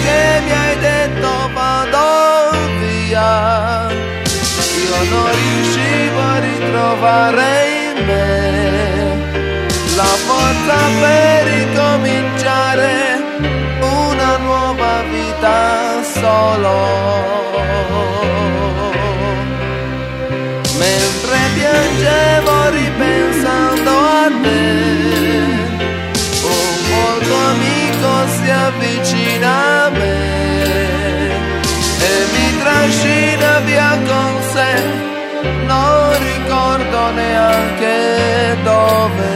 che mi hai detto vado via, io non riuscivo a ritrovare in me la forza per ricominciare una nuova vita solo. Mentre piangevo ripensando a te, un volto amico si avvicina a me e mi trascina via con sé, non ricordo neanche dove.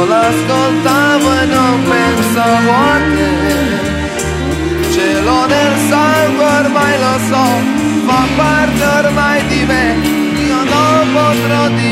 L'ascoltavo e non pensavo a te, ce l'ho nel sangue ormai lo so, fa parte ormai di me, io non potrò dire